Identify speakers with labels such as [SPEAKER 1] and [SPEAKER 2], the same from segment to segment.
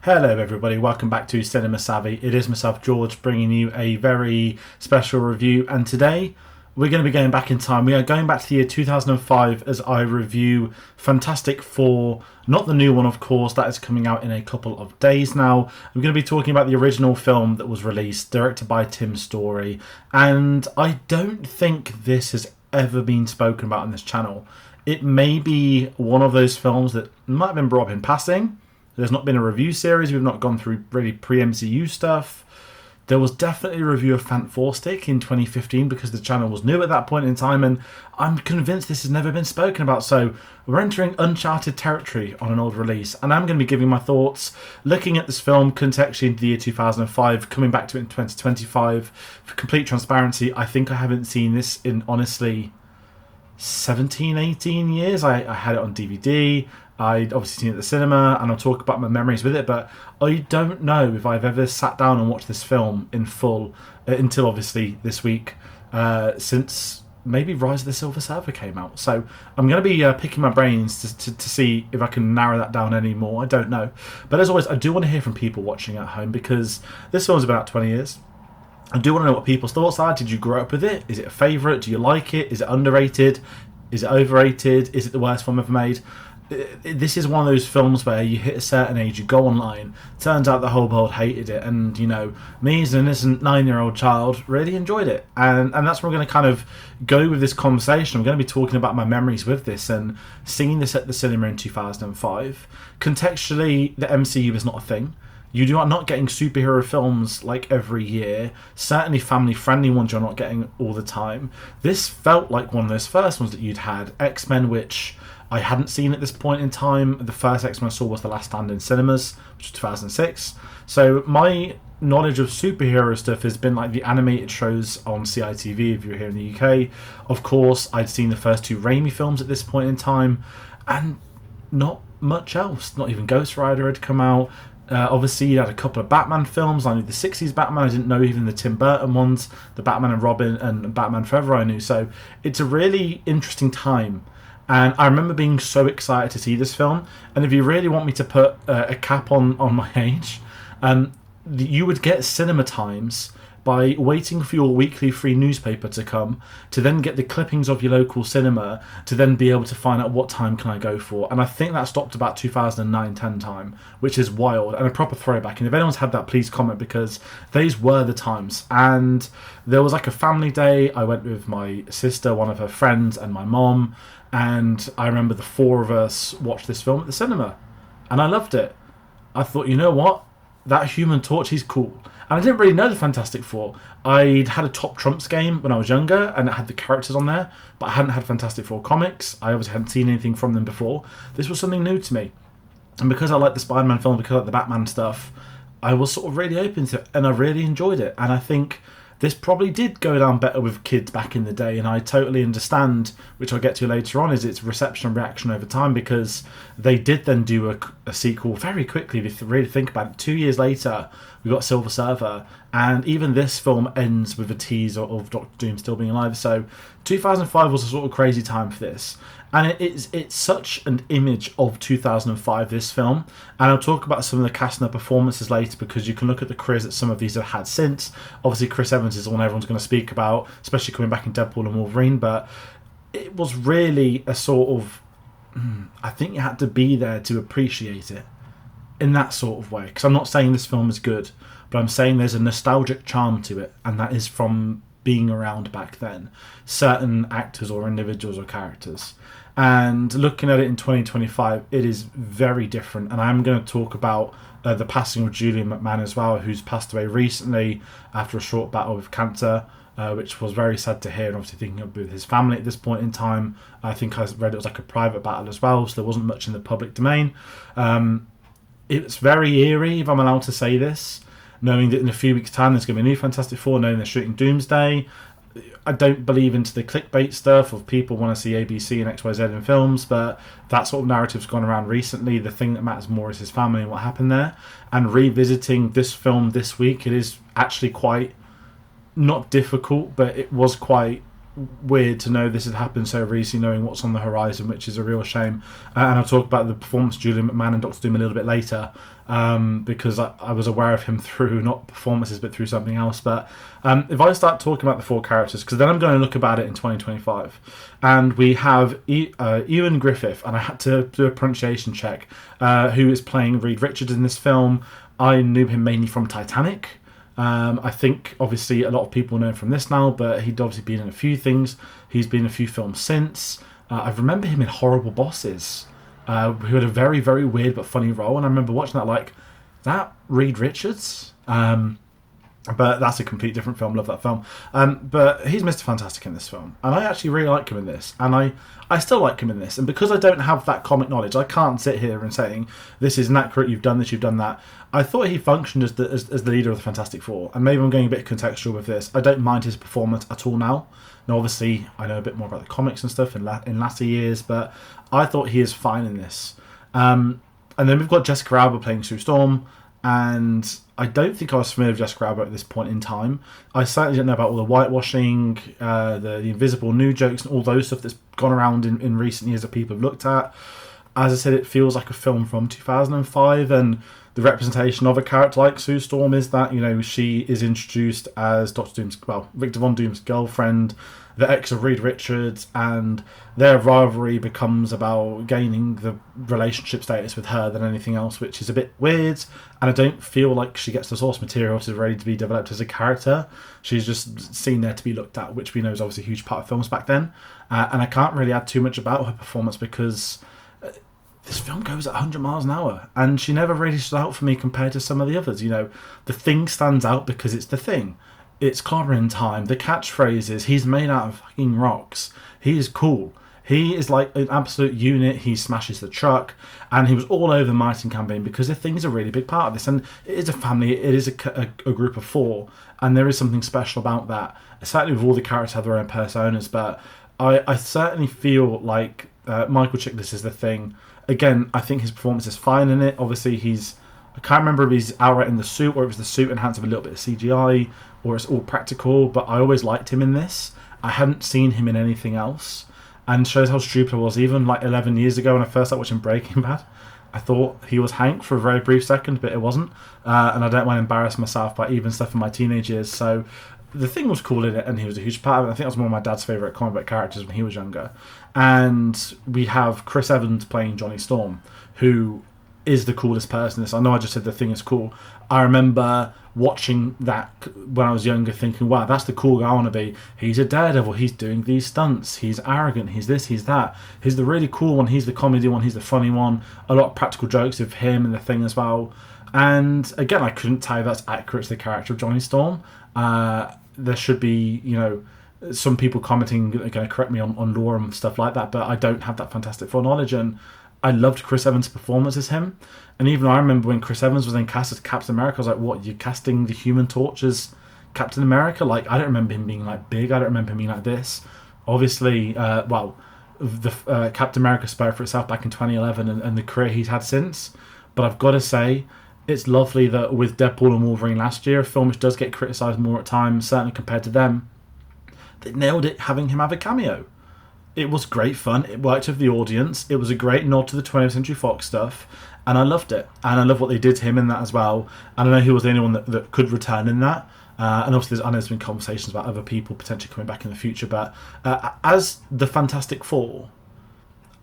[SPEAKER 1] Hello everybody, welcome back to Cinema Savvy. It is myself, George, bringing you a very special review, and today we're going to be going back in time. We are going back to the year 2005 as I review Fantastic Four, not the new one of course, that is coming out in a couple of days now. I'm going to be talking about the original film that was released, directed by Tim Story, and I don't think this has ever been spoken about on this channel. It may be one of those films that might have been brought up in passing. There's not been a review series. We've not gone through really pre-MCU stuff. There was definitely a review of Fantastic in 2015 because the channel was new at that point in time, and I'm convinced this has never been spoken about. So we're entering uncharted territory on an old release, and I'm going to be giving my thoughts, looking at this film contextually into the year 2005, coming back to it in 2025. For complete transparency, I think I haven't seen this in, honestly, 17, 18 years. I had it on DVD. I'd obviously seen it at the cinema, and I'll talk about my memories with it, but I don't know if I've ever sat down and watched this film in full until obviously this week, since maybe Rise of the Silver Surfer came out. So I'm going to be picking my brains to see if I can narrow that down any more. I don't know. But as always, I do want to hear from people watching at home, because this film's been out 20 years. I do want to know what people's thoughts are. Did you grow up with it? Is it a favourite? Do you like it? Is it underrated? Is it overrated? Is it the worst film ever made? This is one of those films where you hit a certain age, you go online, turns out the whole world hated it, and you know, me as an innocent 9-year-old child really enjoyed it, and that's where we're going to kind of go with this conversation. I'm going to be talking about my memories with this and seeing this at the cinema in 2005. Contextually, the MCU is not a thing. You are not getting superhero films like every year. Certainly family-friendly ones you're not getting all the time. This felt like one of those first ones that you'd had. X-Men, which I hadn't seen at this point in time. The first X-Men I saw was The Last Stand in cinemas, which was 2006. So my knowledge of superhero stuff has been like the animated shows on CITV if you're here in the UK. Of course, I'd seen the first two Raimi films at this point in time, and not much else. Not even Ghost Rider had come out. Obviously, you had a couple of Batman films. I knew the 60s Batman. I didn't know even the Tim Burton ones, the Batman and Robin and Batman Forever I knew. So it's a really interesting time. And I remember being so excited to see this film. And if you really want me to put a cap on my age, you would get cinema times by waiting for your weekly free newspaper to come, to then get the clippings of your local cinema, to then be able to find out what time can I go for. And I think that stopped about 2009-10 time, which is wild and a proper throwback. And if anyone's had that, please comment, because these were the times. And there was like a family day. I went with my sister, one of her friends, and my mom. And I remember the four of us watched this film at the cinema. And I loved it. I thought, you know what? That Human Torch, he's cool. And I didn't really know the Fantastic Four. I'd had a Top Trumps game when I was younger, and it had the characters on there, but I hadn't had Fantastic Four comics. I obviously hadn't seen anything from them before. This was something new to me. And because I like the Spider-Man film, because I like the Batman stuff, I was sort of really open to it, and I really enjoyed it. And I think this probably did go down better with kids back in the day, and I totally understand, which I'll get to later on, is its reception and reaction over time, because they did then do a sequel very quickly. If you really think about it, 2 years later, we got Silver Surfer, and even this film ends with a tease of Doctor Doom still being alive. So 2005 was a sort of crazy time for this. And it's such an image of 2005, this film. And I'll talk about some of the cast and the performances later, because you can look at the careers that some of these have had since. Obviously, Chris Evans is the one everyone's going to speak about, especially coming back in Deadpool and Wolverine. But it was really a sort of... I think you had to be there to appreciate it in that sort of way. Because I'm not saying this film is good, but I'm saying there's a nostalgic charm to it. And that is from being around back then. Certain actors or individuals or characters. And looking at it in 2025, it is very different. And I'm going to talk about the passing of Julian McMahon as well, who's passed away recently after a short battle with cancer, which was very sad to hear. And obviously thinking of with his family at this point in time. I think I read it was like a private battle as well, so there wasn't much in the public domain. It's very eerie, if I'm allowed to say this, knowing that in a few weeks' time there's going to be a new Fantastic Four, knowing they're shooting Doomsday. I don't believe into the clickbait stuff of people want to see ABC and XYZ in films, but that sort of narrative's gone around recently. The thing that matters more is his family and what happened there. And revisiting this film this week, it is actually quite, not difficult, but it was quite weird to know this had happened so recently, knowing what's on the horizon, which is a real shame. And I'll talk about the performance of Julian McMahon and Doctor Doom a little bit later, because I was aware of him through not performances but through something else. But if I start talking about the four characters, because then I'm going to look about it in 2025, and we have Ioan Gruffudd, and I had to do a pronunciation check, who is playing Reed Richards in this film. I knew him mainly from Titanic. I think obviously a lot of people know him from this now, but he'd obviously been in a few things. He's been in a few films since. I remember him in Horrible Bosses, who had a very, very weird but funny role, and I remember watching that like, that Reed Richards? But that's a complete different film. Love that film. But he's Mr. Fantastic in this film, and I actually really like him in this, and I still like him in this. And because I don't have that comic knowledge, I can't sit here and saying this is inaccurate. You've done this. You've done that. I thought he functioned as the leader of the Fantastic Four, and maybe I'm going a bit contextual with this. I don't mind his performance at all now. Now, obviously, I know a bit more about the comics and stuff in latter years, but I thought he is fine in this. And then we've got Jessica Alba playing Sue Storm. And I don't think I was familiar with Jessica Alba at this point in time. I certainly didn't know about all the whitewashing, the invisible new jokes, and all those stuff that's gone around in recent years that people have looked at. As I said, it feels like a film from 2005, and the representation of a character like Sue Storm is that, you know, she is introduced as Victor Von Doom's girlfriend, the ex of Reed Richards, and their rivalry becomes about gaining the relationship status with her than anything else, which is a bit weird. And I don't feel like she gets the source material to ready to be developed as a character. She's just seen there to be looked at, which we know is obviously a huge part of films back then. And I can't really add too much about her performance because this film goes at 100 miles an hour, and she never really stood out for me compared to some of the others. You know, The Thing stands out because it's The Thing. It's clobbering time. The catchphrases, he's made out of fucking rocks. He is cool. He is like an absolute unit. He smashes the truck, and he was all over the marketing campaign because The Thing's a really big part of this, and it is a family. It is a group of four, and there is something special about that. Certainly with all the characters have their own personas, but I certainly feel like Michael Chiklis is The Thing. Again, I think his performance is fine in it. Obviously, I can't remember if he's outright in the suit or if it's the suit enhanced with a little bit of CGI or it's all practical, but I always liked him in this. I hadn't seen him in anything else, and shows how stupid I was. Even like 11 years ago when I first started watching Breaking Bad, I thought he was Hank for a very brief second, but it wasn't. And I don't want to embarrass myself by even stuff in my teenage years. So The Thing was cool in it, and he was a huge part of it. I think that was one of my dad's favourite comic book characters when he was younger. And we have Chris Evans playing Johnny Storm, who is the coolest person in this. I know I just said The Thing is cool. I remember watching that when I was younger thinking, wow, that's the cool guy I want to be. He's a daredevil. He's doing these stunts. He's arrogant. He's this, he's that. He's the really cool one. He's the comedy one. He's the funny one. A lot of practical jokes of him and The Thing as well. And again, I couldn't tell you that's accurate to the character of Johnny Storm. There should be, you know, some people commenting are going to correct me on lore and stuff like that, but I don't have that Fantastic Four knowledge, and I loved Chris Evans' performance as him. And even I remember when Chris Evans was then cast as Captain America, I was like, what, you're casting the Human Torch as Captain America? Like, I don't remember him being like big, I don't remember him being like this. Obviously, the Captain America spoke for itself back in 2011 and the career he's had since. But I've got to say, it's lovely that with Deadpool and Wolverine last year, a film which does get criticised more at times, certainly compared to them, they nailed it having him have a cameo. It was great fun. It worked with the audience. It was a great nod to the 20th Century Fox stuff, and I loved it. And I love what they did to him in that as well. And I know he was the only one that could return in that. And obviously, I know there's been conversations about other people potentially coming back in the future. But as the Fantastic Four,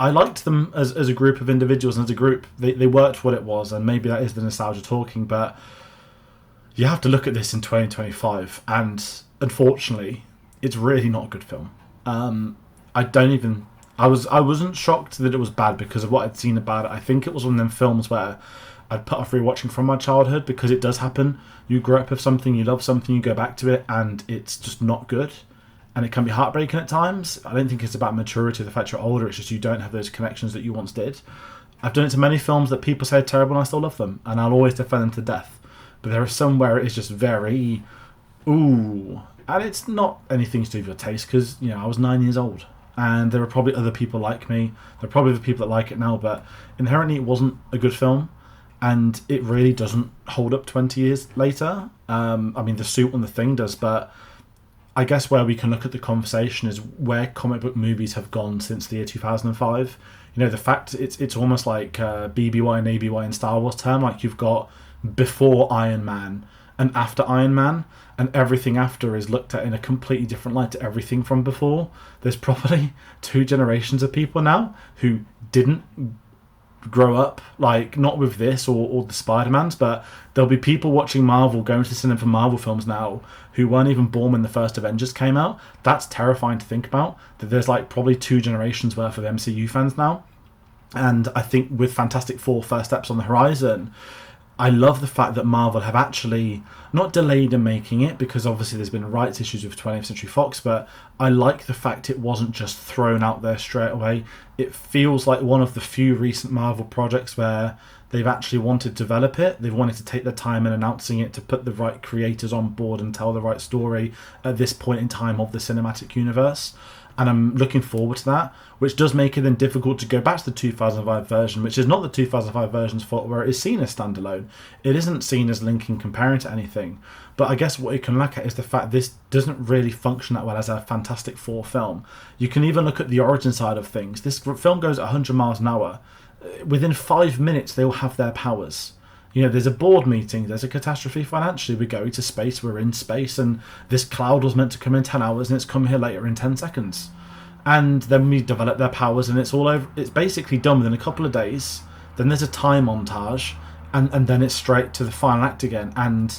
[SPEAKER 1] I liked them as a group of individuals and as a group. They worked what it was, and maybe that is the nostalgia talking. But you have to look at this in 2025, and unfortunately, it's really not a good film. I wasn't shocked that it was bad because of what I'd seen about it. I think it was one of them films where I'd put off rewatching from my childhood because it does happen. You grow up with something, you love something, you go back to it, and it's just not good. And it can be heartbreaking at times. I don't think it's about maturity, the fact you're older, it's just you don't have those connections that you once did. I've done it to many films that people say are terrible and I still love them, and I'll always defend them to death. But there are some where it is just very, ooh. And it's not anything to do with your taste because, you know, I was 9 years old. And there are probably other people like me. There are probably the people that like it now, but inherently it wasn't a good film. And it really doesn't hold up 20 years later. I mean, The Suit and The Thing does, but I guess where we can look at the conversation is where comic book movies have gone since the year 2005. You know, the fact it's almost like BBY and ABY in Star Wars term. Like, you've got before Iron Man and after Iron Man, and everything after is looked at in a completely different light to everything from before. There's probably 2 generations of people now who didn't grow up, like, not with this or the Spider-Mans, but there'll be people watching Marvel, going to the cinema for Marvel films now, who weren't even born when the first Avengers came out. That's terrifying to think about, that there's like probably 2 generations worth of MCU fans now. And I think with Fantastic Four first steps on the horizon, I love the fact that Marvel have actually not delayed in making it, because obviously there's been rights issues with 20th Century Fox, but I like the fact it wasn't just thrown out there straight away. It feels like one of the few recent Marvel projects where they've actually wanted to develop it. They've wanted to take their time in announcing it, to put the right creators on board and tell the right story at this point in time of the cinematic universe. And I'm looking forward to that, which does make it then difficult to go back to the 2005 version, which is not the 2005 version's fault, where it is seen as standalone. It isn't seen as linking, comparing to anything. But I guess what you can look at is the fact this doesn't really function that well as a Fantastic Four film. You can even look at the origin side of things. This film goes at 100 miles an hour. Within 5 minutes, they will have their powers. You know, there's a board meeting, there's a catastrophe financially, we're going to space, we're in space, and this cloud was meant to come in 10 hours and it's come here later in 10 seconds. And then we develop their powers and it's all over. It's basically done within a couple of days. Then there's a time montage, and then it's straight to the final act again. And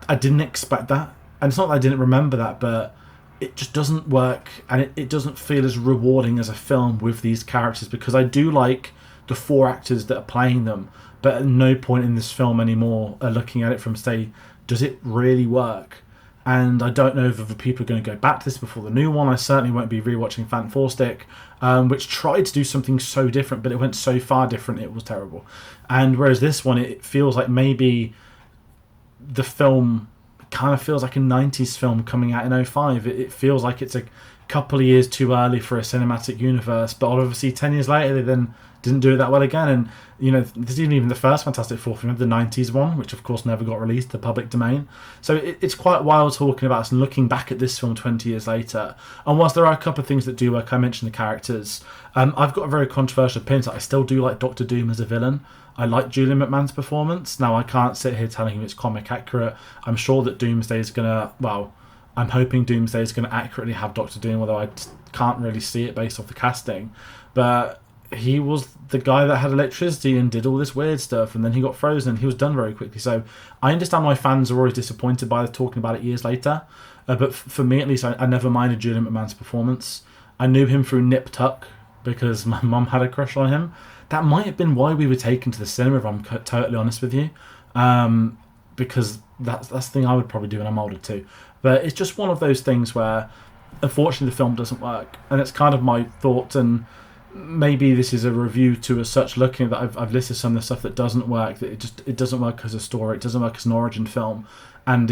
[SPEAKER 1] I didn't expect that. And it's not that I didn't remember that, but it just doesn't work, and it doesn't feel as rewarding as a film with these characters, because I do like the 4 actors that are playing them, but at no point in this film anymore are looking at it from, say, does it really work? And I don't know if other people are going to go back to this before the new one. I certainly won't be rewatching Phantom Four Stick, which tried to do something so different, but it went so far different it was terrible. And whereas this one, it feels like maybe the film kind of feels like a 90s film coming out in '05. It feels like it's a couple of years too early for a cinematic universe, but obviously 10 years later they then didn't do it that well again. And you know, this isn't even the first Fantastic Four film, the 90s one, which of course never got released to the public domain. So it's quite wild talking about us and looking back at this film 20 years later. And whilst there are a couple of things that do work, I mentioned the characters, I've got a very controversial opinion. I still do like Doctor Doom as a villain. I like Julian McMahon's performance. Now, I can't sit here telling you it's comic accurate. I'm sure that Doomsday is going to, well, I'm hoping Doomsday is going to accurately have Doctor Doom, although I can't really see it based off the casting. But he was the guy that had electricity and did all this weird stuff, and then he got frozen. He was done very quickly. So I understand why fans are always disappointed by talking about it years later. But for me, at least, I never minded Julian McMahon's performance. I knew him through Nip Tuck because my mum had a crush on him. That might have been why we were taken to the cinema, if I'm totally honest with you. Because that's the thing I would probably do when I'm older too. But it's just one of those things where, unfortunately, the film doesn't work. And it's kind of my thought, and maybe this is a review to as such, looking at that I've listed some of the stuff that doesn't work, that it doesn't work as a story, it doesn't work as an origin film. And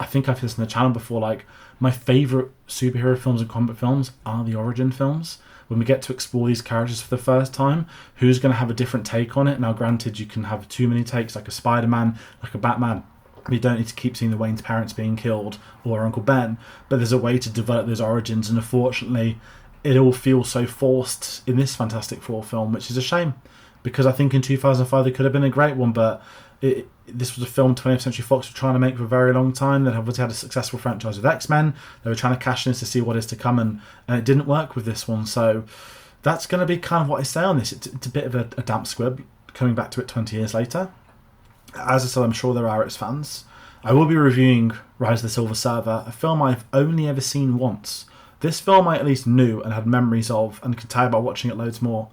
[SPEAKER 1] I think I've listened to the channel before, like, my favourite superhero films and comic films are the origin films. When we get to explore these characters for the first time, who's going to have a different take on it? Now, granted, you can have too many takes, like a Spider-Man, like a Batman. You don't need to keep seeing the Wayne's parents being killed or Uncle Ben, but there's a way to develop those origins, and unfortunately, it all feels so forced in this Fantastic Four film, which is a shame, because I think in 2005 there could have been a great one, but this was a film 20th Century Fox were trying to make for a very long time. They obviously had a successful franchise with X-Men. They were trying to cash in to see what is to come, and it didn't work with this one. So that's going to be kind of what I say on this. It's a bit of a damp squib coming back to it 20 years later. As I said, I'm sure there are its fans. I will be reviewing Rise of the Silver Surfer, a film I've only ever seen once. This film I at least knew and had memories of, and could tell you about watching it loads more.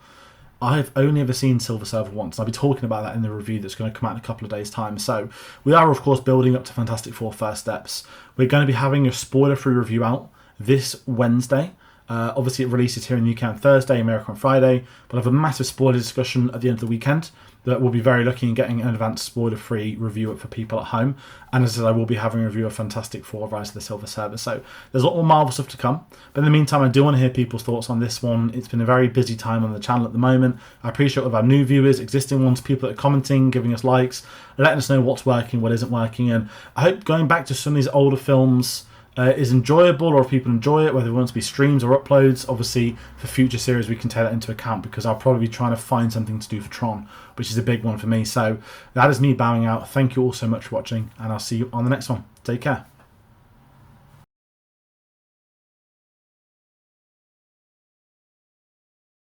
[SPEAKER 1] I've only ever seen Silver Surfer once. I'll be talking about that in the review that's going to come out in a couple of days' time. So we are, of course, building up to Fantastic Four First Steps. We're going to be having a spoiler-free review out this Wednesday. Obviously, it releases here in the UK on Thursday, America on Friday. We'll have a massive spoiler discussion at the end of the weekend that we'll be very lucky in getting an advanced spoiler-free review up for people at home. And as I said, I will be having a review of Fantastic Four, Rise of the Silver Surfer. So there's a lot more Marvel stuff to come. But in the meantime, I do want to hear people's thoughts on this one. It's been a very busy time on the channel at the moment. I appreciate all of our new viewers, existing ones, people that are commenting, giving us likes, letting us know what's working, what isn't working. And I hope going back to some of these older films, is enjoyable, or if people enjoy it, whether it wants to be streams or uploads. Obviously, for future series, we can take that into account, because I'll probably be trying to find something to do for Tron, which is a big one for me. So that is me bowing out. Thank you all so much for watching, and I'll see you on the next one. Take care.